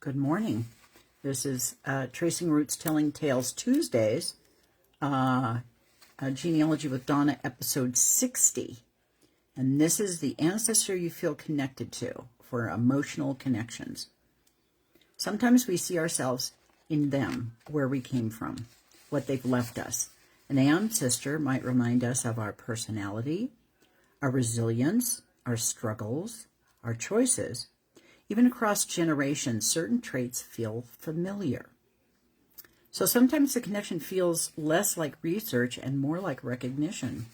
Good morning. This is Tracing Roots, Telling Tales Tuesdays, Genealogy with Donna, episode 60. And this is the ancestor you feel connected to for emotional connections. Sometimes we see ourselves in them, where we came from, what they've left us. An ancestor might remind us of our personality, our resilience, our struggles, our choices. Even across generations, certain traits feel familiar. So sometimes the connection feels less like research and more like recognition.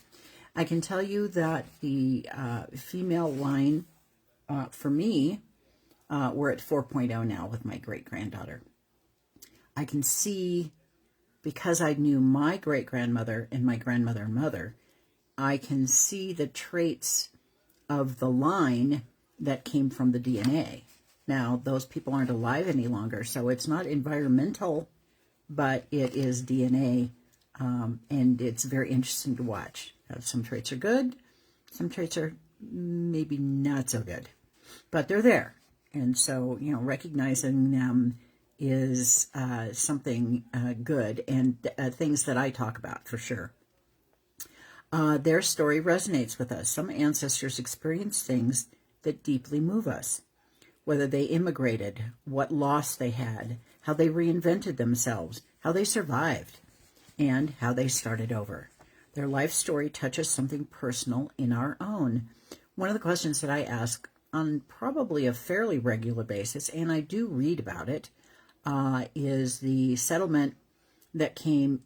I can tell you that the female line, for me, we're at 4.0 now with my great-granddaughter. I can see, because I knew my great-grandmother and my grandmother and mother, I can see the traits of the line that came from the DNA. Now, those people aren't alive any longer, so it's not environmental, but it is DNA, and it's very interesting to watch. Some traits are good, some traits are maybe not so good, but they're there. And so, recognizing them is something good, and things that I talk about for sure. Their story resonates with us. Some ancestors experience things that deeply move us, whether they immigrated, what loss they had, how they reinvented themselves, how they survived, and how they started over. Their life story touches something personal in our own. One of the questions that I ask on probably a fairly regular basis, and I do read about it, is the settlement that came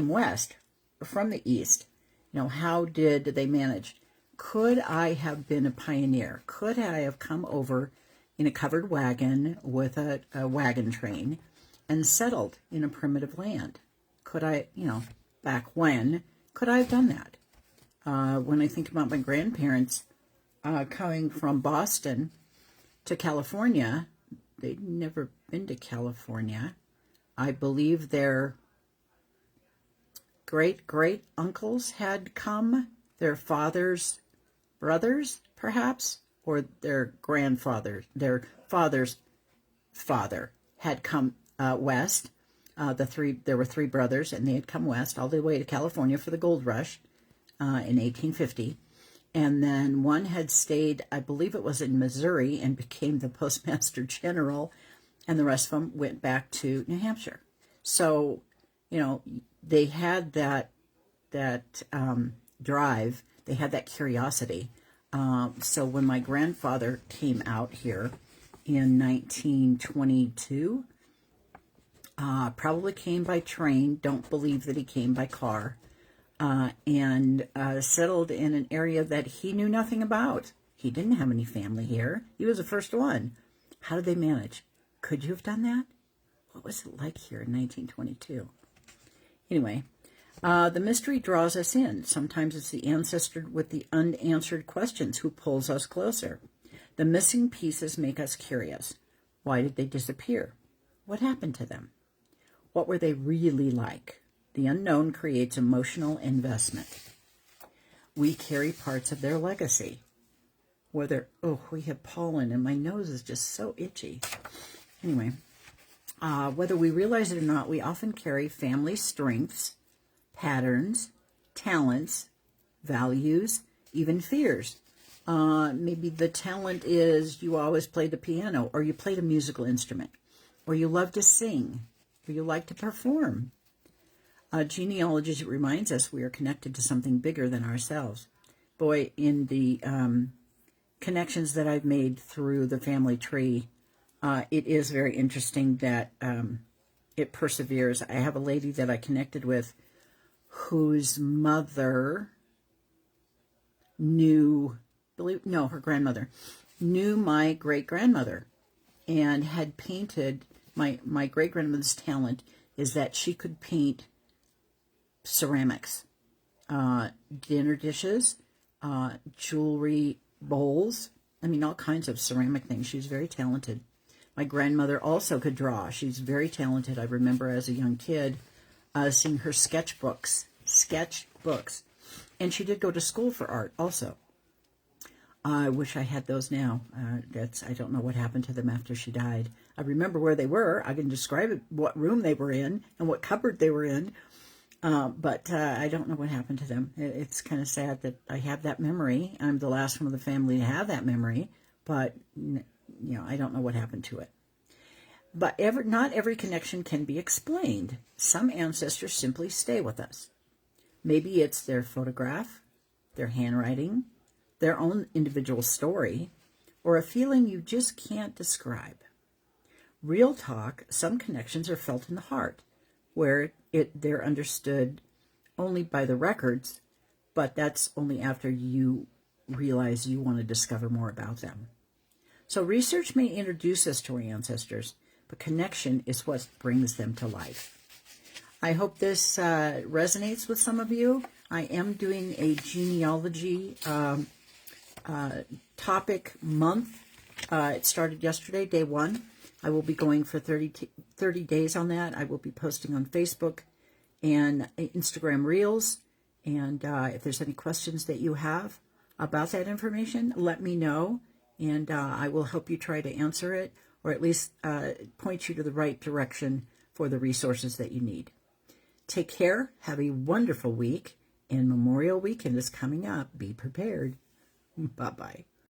west from the east. How did they manage? Could I have been a pioneer? Could I have come over in a covered wagon with a wagon train and settled in a primitive land? Could I, back when, could I have done that? When I think about my grandparents coming from Boston to California, they'd never been to California. I believe their great-great-uncles had come, their father's brothers, perhaps, or their father's father had come west. There were three brothers, and they had come west all the way to California for the gold rush in 1850. And then one had stayed, I believe it was in Missouri, and became the postmaster general, and the rest of them went back to New Hampshire. So, they had that drive, they had that curiosity. So when my grandfather came out here in 1922, probably came by train, don't believe that he came by car, and settled in an area that he knew nothing about. He didn't have any family here. He was the first one. How did they manage? Could you have done that? What was it like here in 1922? Anyway, the mystery draws us in. Sometimes it's the ancestor with the unanswered questions who pulls us closer. The missing pieces make us curious. Why did they disappear? What happened to them? What were they really like? The unknown creates emotional investment. We carry parts of their legacy. We have pollen and my nose is just so itchy. Anyway, whether we realize it or not, we often carry family strengths, patterns, talents, values, even fears. Maybe the talent is you always played the piano, or you played a musical instrument, or you love to sing, or you like to perform. Genealogy reminds us we are connected to something bigger than ourselves. Boy, in the connections that I've made through the family tree, it is very interesting that it perseveres. I have a lady that I connected with whose mother her grandmother knew my great-grandmother and had painted. My great-grandmother's talent is that she could paint ceramics, dinner dishes, jewelry bowls, all kinds of ceramic things. She's very talented. My grandmother also could draw. She's very talented. I remember as a young kid seeing her sketchbooks. And she did go to school for art also. I wish I had those now. I don't know what happened to them after she died. I remember where they were. I can describe it, what room they were in and what cupboard they were in. But I don't know what happened to them. It's kind of sad that I have that memory. I'm the last one of the family to have that memory, but I don't know what happened to it. But not every connection can be explained. Some ancestors simply stay with us. Maybe it's their photograph, their handwriting, their own individual story, or a feeling you just can't describe. Real talk, some connections are felt in the heart, where they're understood only by the records, but that's only after you realize you want to discover more about them. So research may introduce us to our ancestors, but connection is what brings them to life. I hope this resonates with some of you. I am doing a genealogy topic month. It started yesterday, day 1. I will be going for 30 days on that. I will be posting on Facebook and Instagram Reels. And if there's any questions that you have about that information, let me know. And I will help you try to answer it, or at least point you to the right direction for the resources that you need. Take care. Have a wonderful week. And Memorial Weekend is coming up. Be prepared. Bye-bye.